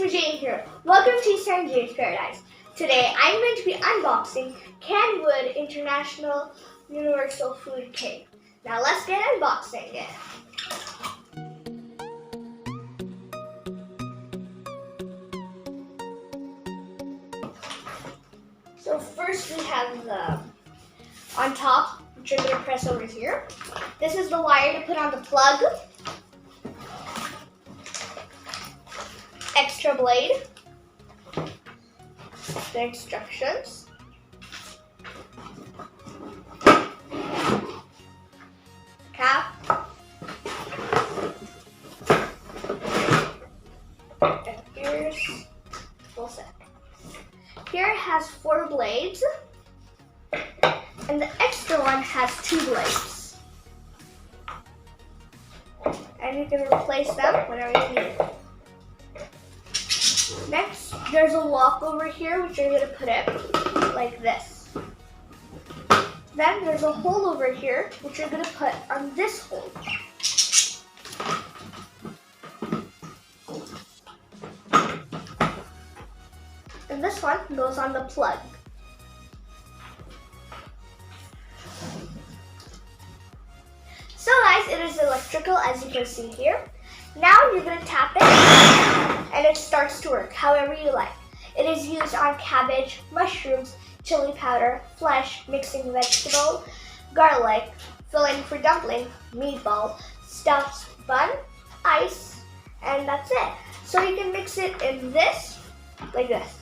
Jane here. Welcome to San Jane's Paradise. Today I'm going to be unboxing Kenwood International Universal Food Cake. Now let's get unboxing it. So first we have the on top, which I'm going to press over here. This is the wire to put on the plug. Extra blade, the instructions, cap, and here's full set. Here it has 4 blades, and the extra one has 2 blades. And you can replace them whenever you need it. Next, there's a lock over here, which you're going to put in like this. Then there's a hole over here, which you're going to put on this hole. And this one goes on the plug. So guys, it is electrical, as you can see here. Now you're going to tap it and it starts to work however you like. It is used on cabbage, mushrooms, chili powder, flesh, mixing vegetable, garlic, filling for dumpling, meatball, stuffed bun, ice, and that's it. So you can mix it in this, like this.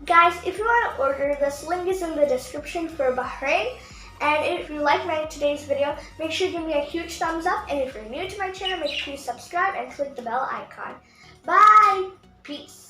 Guys, if you want to order, this link is in the description for Bahrain. And if you like today's video, make sure to give me a huge thumbs up. And if you're new to my channel, make sure you subscribe and click the bell icon. Bye! Peace!